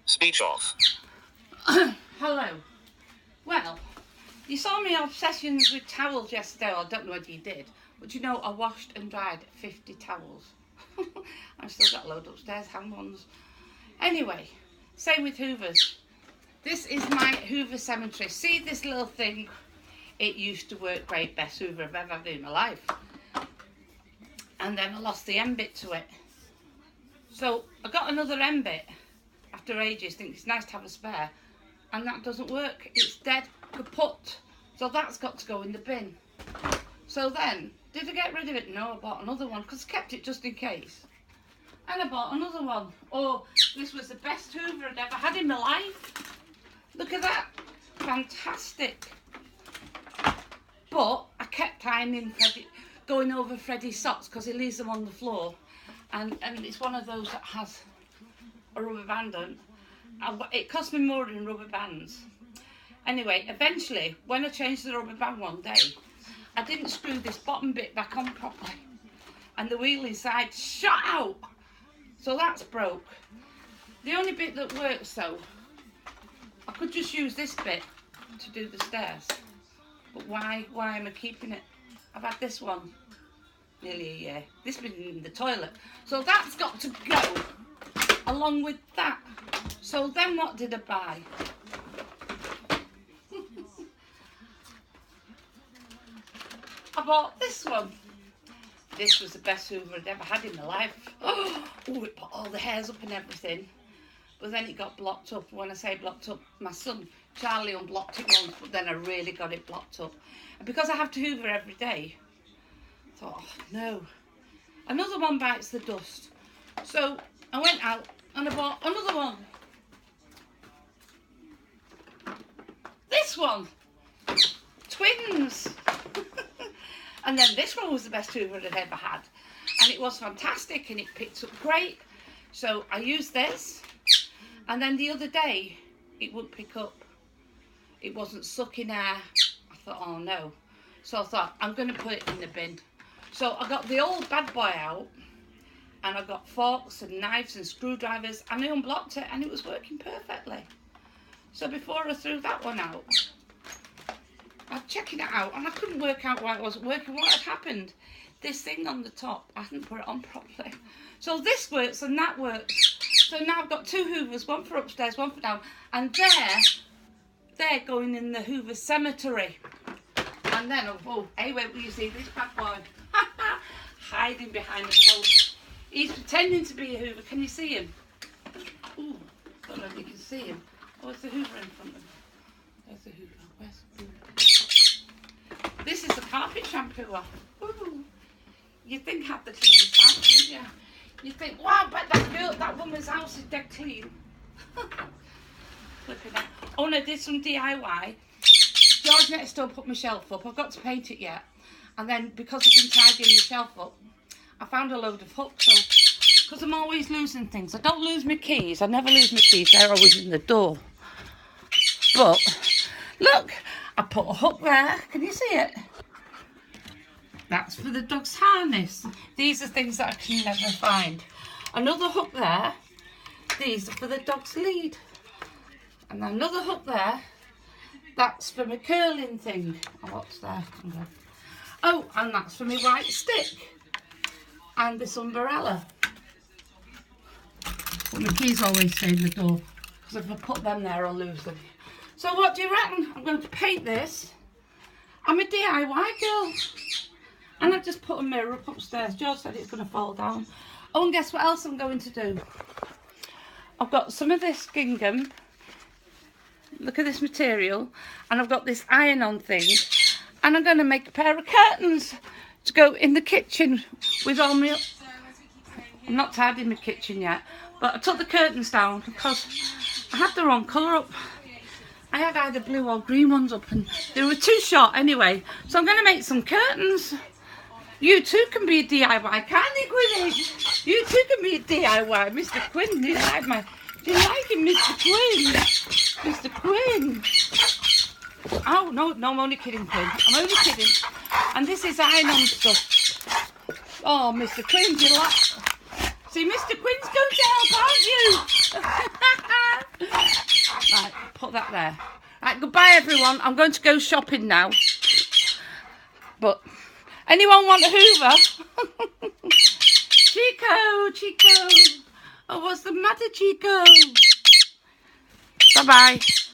Speech off. Hello. Well, you saw me obsessions with towels yesterday. I don't know whether you did, but you know I washed and dried 50 towels. I've still got a load upstairs, hang ones. Anyway, same with hoovers. This is my hoover cemetery. See this little thing? It used to work great, best hoover I've ever had in my life. And then I lost the end bit to it. So I got another end bit after ages, think it's nice to have a spare, and that doesn't work. It's dead, kaput. So that's got to go in the bin. So then, did I get rid of it? No, I bought another one because I kept it just in case. And I bought another one. Oh, this was the best hoover I'd ever had in my life. Look at that. Fantastic. But I kept ironing going over Freddie's socks because he leaves them on the floor. And it's one of those that has a rubber band on. It cost me more than rubber bands. Anyway, eventually, when I changed the rubber band one day, I didn't screw this bottom bit back on properly. And the wheel inside shot out. So that's broke. The only bit that works though, I could just use this bit to do the stairs. But why am I keeping it? I've had this one nearly a year. This has been in the toilet. So that's got to go along with that. So then what did I buy? I bought this one. This was the best hoover I'd ever had in my life. Oh, it put all the hairs up and everything. But then it got blocked up. When I say blocked up, my son Charlie unblocked it once, but then I really got it blocked up. And because I have to hoover every day, I thought, oh no. Another one bites the dust. So I went out and I bought another one. This one. Twins. And then this one was the best hoover I'd ever had. And it was fantastic and it picked up great. So I used this. And then the other day, it wouldn't pick up. It wasn't sucking air. I thought, oh no. So I thought, I'm going to put it in the bin. So I got the old bad boy out. And I got forks and knives and screwdrivers. And I unblocked it and it was working perfectly. So before I threw that one out, I was checking it out and I couldn't work out why it wasn't working. What had happened? This thing on the top, I hadn't put it on properly. So this works and that works. So now I've got two hoovers, one for upstairs, one for down. And they're going in the hoover cemetery. And then, oh, hey, wait till you see this bad boy. Hiding behind the post. He's pretending to be a hoover. Can you see him? Ooh, I don't know if you can see him. Oh, it's the hoover in front of him. There's the hoover. Where's the hoover? This is the carpet shampooer. Ooh. You'd think I'd have the cleanest house, wouldn't you? You'd think, wow, but that woman's house is dead clean. Look at that. Oh, and I did some DIY. George next door put my shelf up. I've got to paint it yet. And then, because I've been tidying the shelf up, I found a load of hooks. So, because I'm always losing things. I don't lose my keys. I never lose my keys. They're always in the door. But, look, I put a hook there. Can you see it? That's for the dog's harness. These are things that I can never find. Another hook there. These are for the dog's lead. And another hook there. That's for my curling thing. Oh, what's there? Oh, and that's for my white stick. And this umbrella. But my keys always stay in the door. Because if I put them there, I'll lose them. So what do you reckon? I'm going to paint this. I'm a DIY girl. And I've just put a mirror up upstairs. George said it's going to fall down. Oh, and guess what else I'm going to do? I've got some of this gingham. Look at this material. And I've got this iron-on thing. And I'm going to make a pair of curtains to go in the kitchen with all my... I'm not tidying my kitchen yet. But I took the curtains down because I had the wrong colour up. I had either blue or green ones up and they were too short anyway. So I'm going to make some curtains. You too can be a DIY, can't you, Quinny? You too can be a DIY. Mr. Quinn, do you like him, Mr. Quinn? Mr. Quinn. Oh, no, I'm only kidding, Quinn. I'm only kidding. And this is iron-on stuff. Oh, Mr. Quinn, do you like... See, Mr. Quinn's going to help, aren't you? that there. Right, goodbye everyone. I'm going to go shopping now. But anyone want a Hoover? Chico. Oh, what's the matter, Chico? Bye-bye.